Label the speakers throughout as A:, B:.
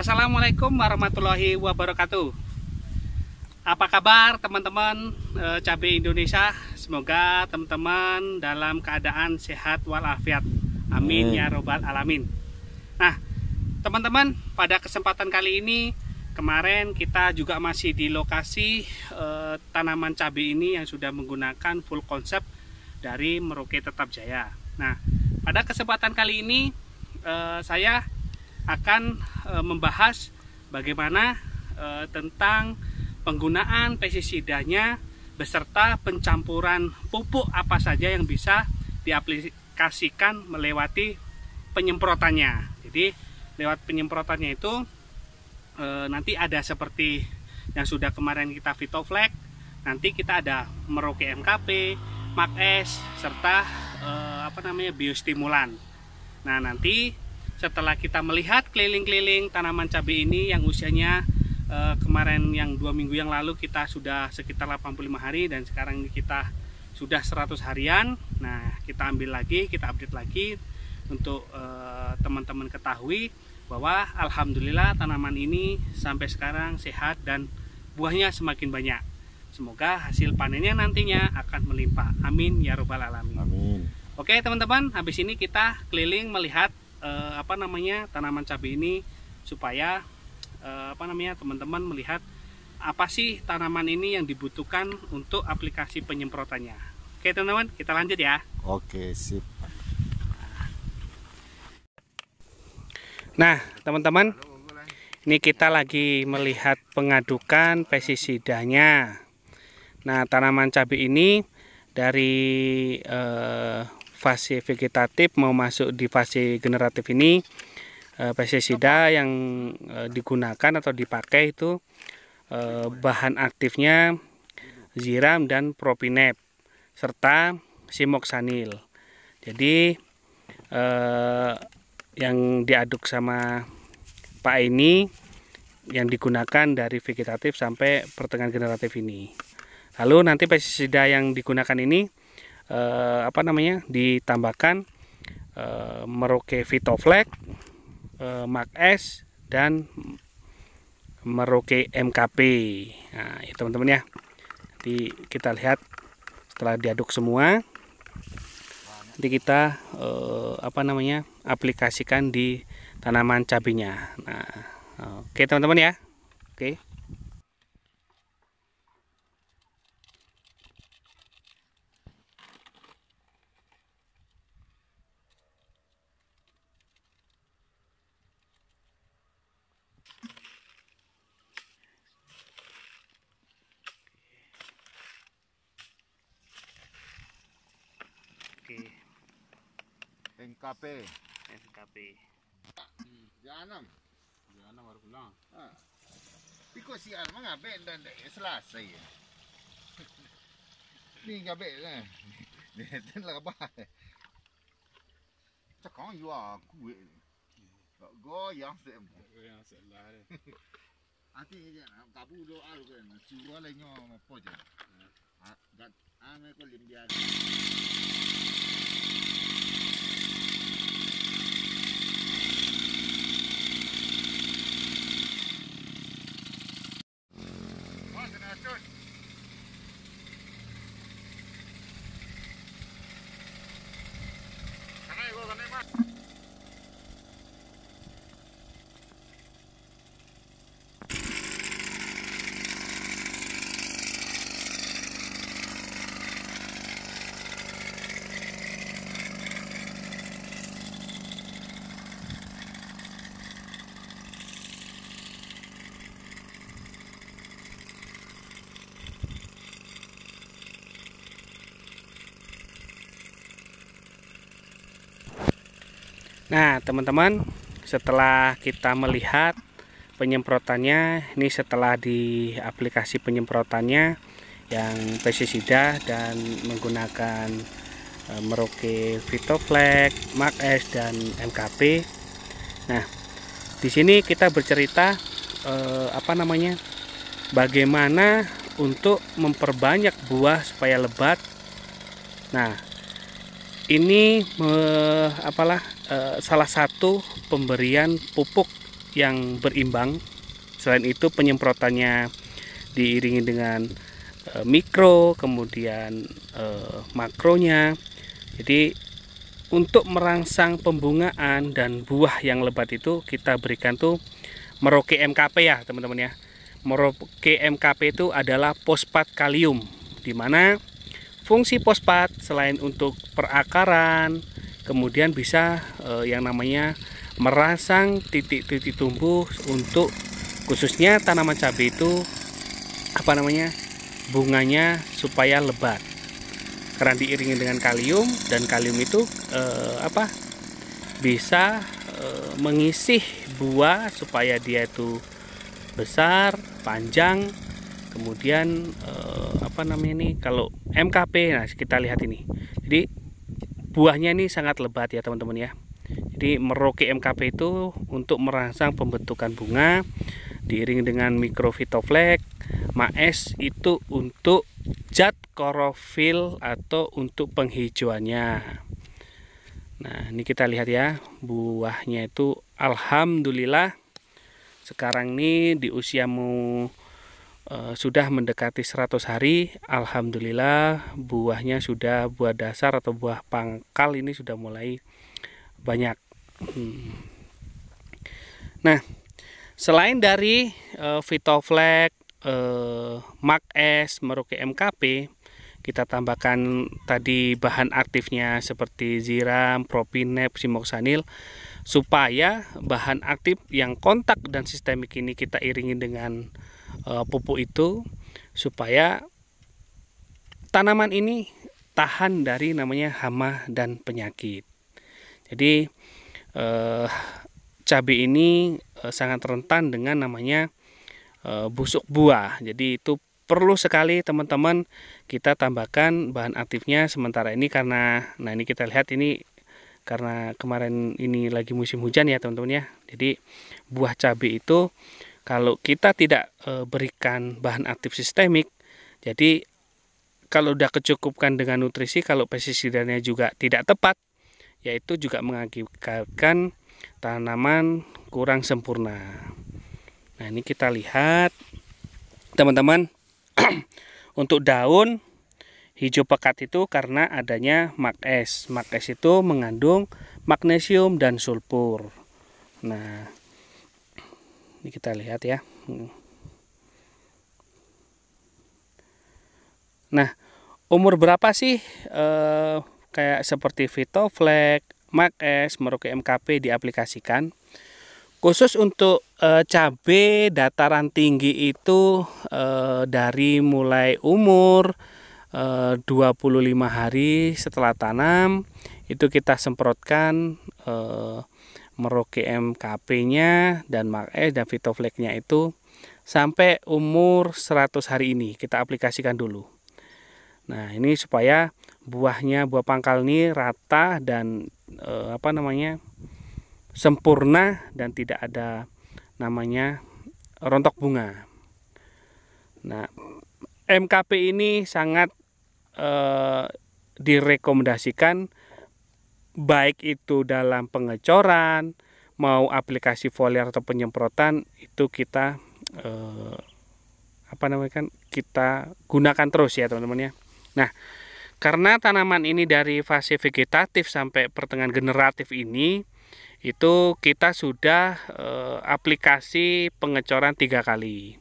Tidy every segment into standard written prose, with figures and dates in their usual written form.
A: Assalamualaikum warahmatullahi wabarakatuh. Apa kabar teman-teman cabai Indonesia? Semoga teman-teman dalam keadaan sehat walafiat. Amin ya robbal alamin. Nah teman-teman, pada kesempatan kali ini, kemarin kita juga masih di lokasi tanaman cabai ini yang sudah menggunakan full konsep dari Merauke Tetap Jaya. Nah pada kesempatan kali ini saya akan membahas bagaimana tentang penggunaan pestisidanya beserta pencampuran pupuk apa saja yang bisa diaplikasikan melewati penyemprotannya. Jadi lewat penyemprotannya itu nanti ada seperti yang sudah kemarin kita Vitoflex, nanti kita ada Merauke MKP, MAKS, serta biostimulan. Nah nanti setelah kita melihat keliling-keliling tanaman cabai ini yang usianya kemarin yang 2 minggu yang lalu kita sudah sekitar 85 hari dan sekarang kita sudah 100 harian. Nah kita ambil lagi, kita update lagi untuk teman-teman ketahui bahwa alhamdulillah tanaman ini sampai sekarang sehat dan buahnya semakin banyak. Semoga hasil panennya nantinya akan melimpah. Amin ya robbal alamin.
B: Amin.
A: Oke teman-teman, habis ini kita keliling melihat tanaman cabai ini supaya teman-teman melihat apa sih tanaman ini yang dibutuhkan untuk aplikasi penyemprotannya. Oke teman-teman, kita lanjut ya.
B: Oke, sip.
A: Nah teman-teman, ini kita lagi melihat pengadukan pestisidanya. Nah tanaman cabai ini dari fase vegetatif mau masuk di fase generatif ini, pestisida yang digunakan atau dipakai itu bahan aktifnya ziram dan propinep serta simoksanil. Jadi yang diaduk sama Pak ini yang digunakan dari vegetatif sampai pertengahan generatif ini. Lalu nanti pestisida yang digunakan ini ditambahkan Merauke Vitoflex, MAKS, dan Merauke MKP. Nah, ya teman-teman ya. Nanti kita lihat setelah diaduk semua, nanti kita aplikasikan di tanaman cabainya. Nah, oke teman-teman ya. Oke.
B: NKP.
C: Jangan baru pulang. Ikut sial mengabek dan selesai. Ni gabek lah. Dia lah bah. Cakap you aku. Goyang se.
B: Goyang selah dia.
C: Nanti dia kabu doa lu kan. Suruh lainnya apa je. Ame ko limbiar.
A: Nah teman-teman, setelah kita melihat penyemprotannya, ini setelah di aplikasi penyemprotannya yang pestisida dan menggunakan Merauke Vitoflex, MAKS, dan MKP. Nah di sini kita bercerita bagaimana untuk memperbanyak buah supaya lebat. Nah ini salah satu pemberian pupuk yang berimbang. Selain itu penyemprotannya diiringi dengan mikro, kemudian makronya. Jadi untuk merangsang pembungaan dan buah yang lebat itu kita berikan tuh Merauke MKP ya teman-teman ya. Merauke MKP itu adalah fosfat kalium, di mana fungsi fosfat selain untuk perakaran, kemudian bisa yang namanya merangsang titik-titik tumbuh untuk khususnya tanaman cabai itu bunganya supaya lebat. Karena diiringi dengan kalium, dan kalium itu bisa mengisi buah supaya dia itu besar, panjang. Kemudian kalau MKP, nah kita lihat ini. Jadi buahnya ini sangat lebat ya teman-teman ya. Jadi Merauke MKP itu untuk merangsang pembentukan bunga, diiringi dengan Micro-Phytoflex. MAES itu untuk zat klorofil atau untuk penghijauannya. Nah, ini kita lihat ya, buahnya itu alhamdulillah sekarang ini di usiamu sudah mendekati 100 hari. Alhamdulillah buahnya sudah, buah dasar atau buah pangkal ini sudah mulai banyak. Nah, selain dari Phytoflex, MAES, Merauke MKP, kita tambahkan tadi bahan aktifnya seperti ziram, propinep, simoksanil, supaya bahan aktif yang kontak dan sistemik ini kita iringi dengan pupuk itu, supaya tanaman ini tahan dari namanya hama dan penyakit. Jadi cabai ini sangat rentan dengan namanya busuk buah. Jadi itu perlu sekali teman-teman kita tambahkan bahan aktifnya sementara ini, karena ini kita lihat ini karena kemarin ini lagi musim hujan ya teman-teman ya. Jadi buah cabai itu kalau kita tidak berikan bahan aktif sistemik, jadi kalau udah kecukupkan dengan nutrisi, kalau pestisidanya juga tidak tepat, yaitu juga mengakibatkan tanaman kurang sempurna. Nah, ini kita lihat teman-teman, untuk daun hijau pekat itu karena adanya MAES. MAES itu mengandung magnesium dan sulfur. Nah, ini kita lihat ya. Nah, umur berapa sih kayak seperti Phytoflex, MAES, Merauke MKP diaplikasikan? Khusus untuk cabai dataran tinggi itu dari mulai umur 25 hari setelah tanam itu kita semprotkan Merauke MKP-nya dan MAES dan Phytoflex-nya itu sampai umur 100 hari ini kita aplikasikan dulu. Nah, ini supaya buah pangkal ini rata dan sempurna dan tidak ada namanya rontok bunga. Nah, MKP ini sangat direkomendasikan baik itu dalam pengecoran, mau aplikasi foliar atau penyemprotan, itu kita kita gunakan terus ya teman-teman ya. Nah, karena tanaman ini dari fase vegetatif sampai pertengahan generatif ini, itu kita sudah aplikasi pengecoran 3 kali.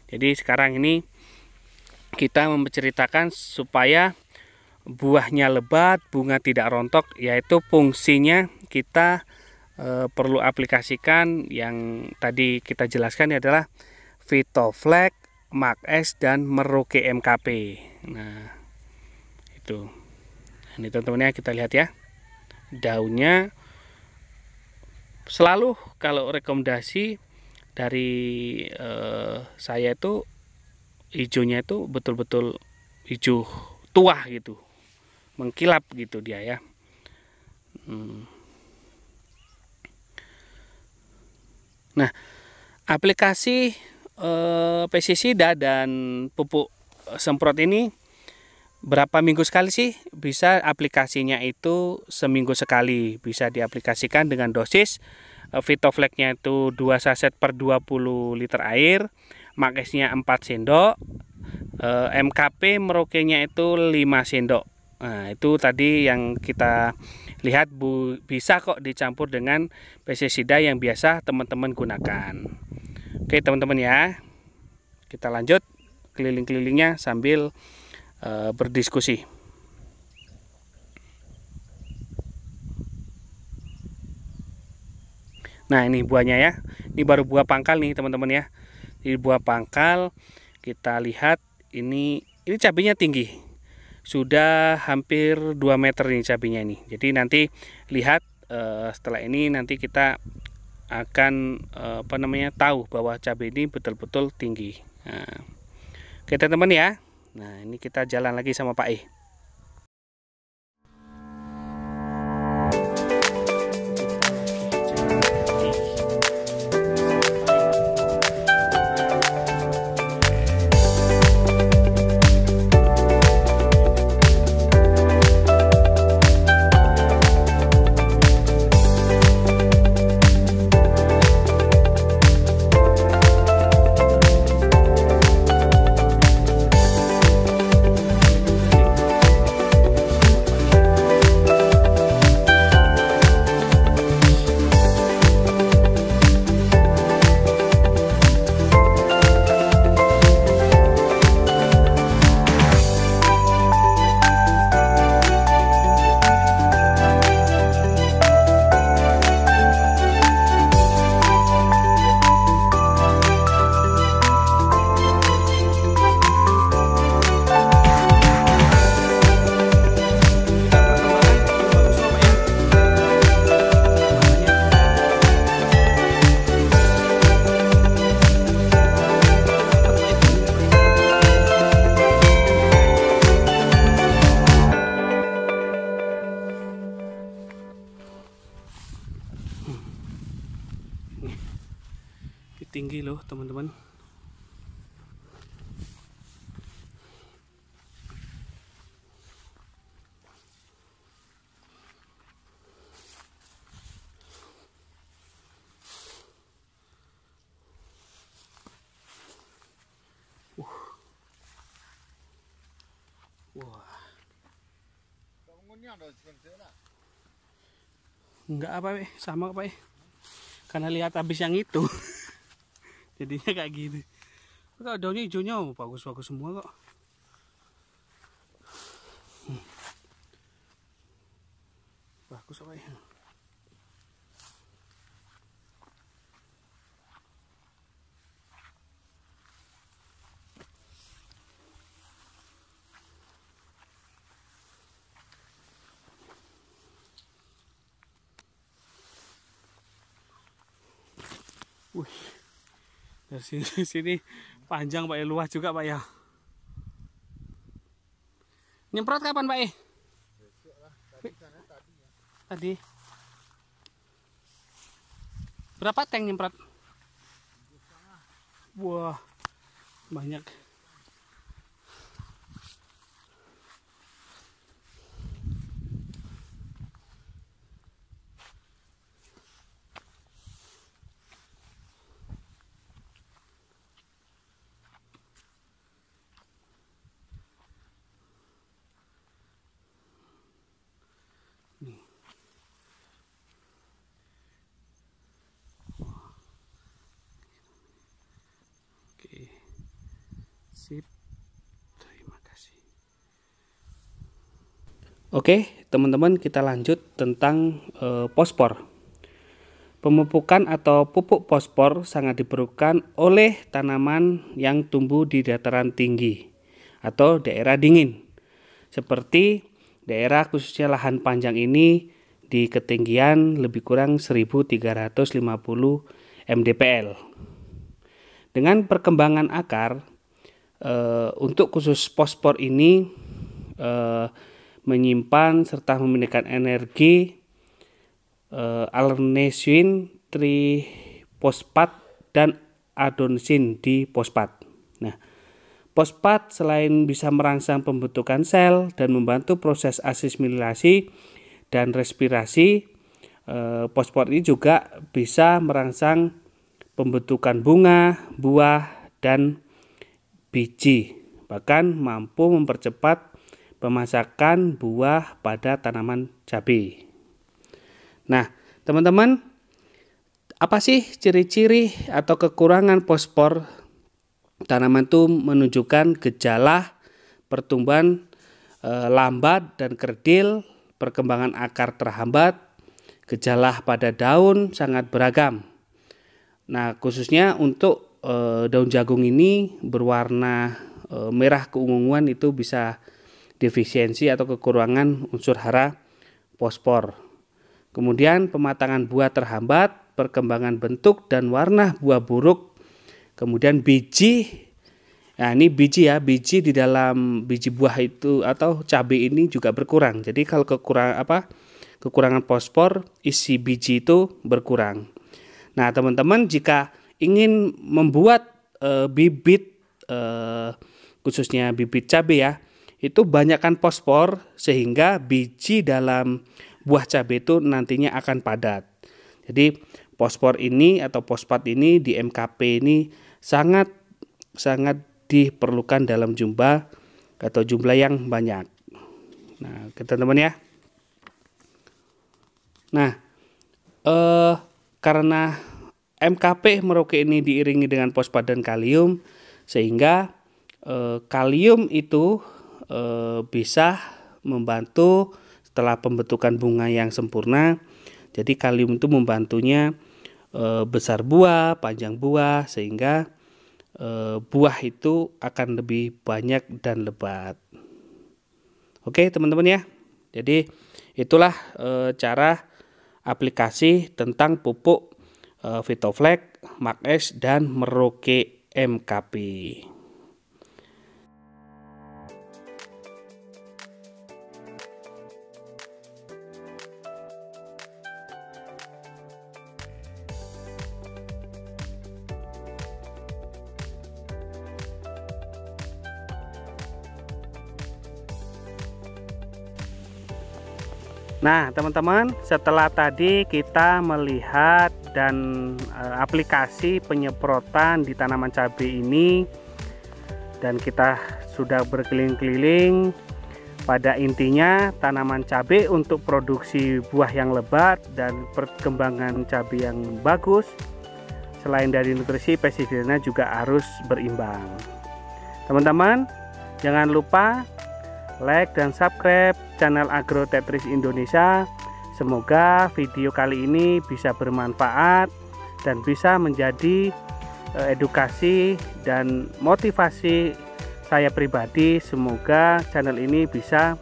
A: Jadi sekarang ini kita menceritakan supaya buahnya lebat, bunga tidak rontok, yaitu fungsinya kita perlu aplikasikan yang tadi kita jelaskan adalah Phytoflex, MAES dan Merauke MKP. Nah, itu. Ini teman-teman ya, kita lihat ya. Daunnya selalu kalau rekomendasi dari saya itu hijaunya itu betul-betul hijau tua gitu, mengkilap gitu dia ya. Nah, aplikasi pestisida dan pupuk semprot ini berapa minggu sekali sih? Bisa aplikasinya itu seminggu sekali, bisa diaplikasikan dengan dosis Vitoflex-nya itu 2 saset per 20 liter air, Makesnya 4 sendok, MKP Merauke-nya itu 5 sendok. Nah, itu tadi yang kita lihat bisa kok dicampur dengan pestisida yang biasa teman-teman gunakan. Oke teman-teman ya, kita lanjut keliling-kelilingnya sambil berdiskusi. Nah ini buahnya ya, ini baru buah pangkal nih teman-teman ya. Di buah pangkal kita lihat ini cabenya tinggi, sudah hampir 2 meter nih cabenya ini. Jadi nanti lihat setelah ini nanti kita akan tahu bahwa cabai ini betul-betul tinggi. Nah, oke teman-teman ya. Nah ini kita jalan lagi sama Pak E. Tinggi loh teman-teman. Wah. Enggak apa, sama Pak. Karena lihat habis yang itu. Jadinya kayak gini. Kalau daunnya hijaunya bagus-bagus semua kok. Bagus apa ya? Wih. Dari sini panjang Pak ya, luas juga Pak ya. Nyemprot kapan Pak? Tadi. Berapa tank nyemprot? Wah, banyak. Sip. Terima kasih. Oke, teman-teman, kita lanjut tentang fosfor. Pemupukan atau pupuk fosfor sangat diperlukan oleh tanaman yang tumbuh di dataran tinggi atau daerah dingin. Seperti daerah khususnya lahan panjang ini di ketinggian lebih kurang 1350 mdpl. Dengan perkembangan akar, untuk khusus fosfor ini menyimpan serta memindahkan energi adenosine trifosfat dan adenosine difosfat. Nah, fosfat selain bisa merangsang pembentukan sel dan membantu proses asimilasi dan respirasi, Fosfor ini juga bisa merangsang pembentukan bunga, buah, dan biji, bahkan mampu mempercepat pemasakan buah pada tanaman cabai. Nah, teman-teman, apa sih ciri-ciri atau kekurangan fosfor? Tanaman itu menunjukkan gejala pertumbuhan lambat dan kerdil, perkembangan akar terhambat, gejala pada daun sangat beragam. Nah, khususnya untuk daun jagung ini berwarna merah keunguan itu bisa defisiensi atau kekurangan unsur hara fosfor. Kemudian pematangan buah terhambat, perkembangan bentuk dan warna buah buruk. Kemudian biji, nah ini biji ya, biji di dalam biji buah itu atau cabai ini juga berkurang. Jadi kalau kekurangan fosfor, isi biji itu berkurang. Nah, teman-teman, jika ingin membuat bibit khususnya bibit cabai ya, itu banyakkan fosfor sehingga biji dalam buah cabai itu nantinya akan padat. Jadi fosfor ini atau fosfat ini di MKP ini sangat diperlukan dalam jumlah yang banyak. Nah, teman-teman ya. Nah, karena MKP Merauke ini diiringi dengan fosfat dan kalium, sehingga kalium itu bisa membantu setelah pembentukan bunga yang sempurna. Jadi kalium itu membantunya besar buah, panjang buah, sehingga buah itu akan lebih banyak dan lebat. Oke, teman-teman ya. Jadi itulah cara aplikasi tentang pupuk Vitoflex, Max, dan Merauke MKP. Nah, teman-teman, setelah tadi kita melihat dan aplikasi penyemprotan di tanaman cabai ini, dan kita sudah berkeliling-keliling, pada intinya tanaman cabai untuk produksi buah yang lebat dan perkembangan cabai yang bagus, selain dari nutrisi, pestisidnya juga harus berimbang. Teman-teman, jangan lupa like dan subscribe channel Agrotetris Indonesia. Semoga video kali ini bisa bermanfaat dan bisa menjadi edukasi dan motivasi saya pribadi. Semoga channel ini bisa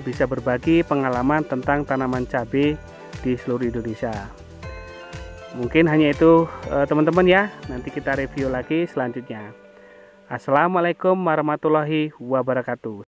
A: bisa berbagi pengalaman tentang tanaman cabai di seluruh Indonesia. Mungkin hanya itu teman-teman ya. Nanti kita review lagi selanjutnya. Assalamualaikum warahmatullahi wabarakatuh.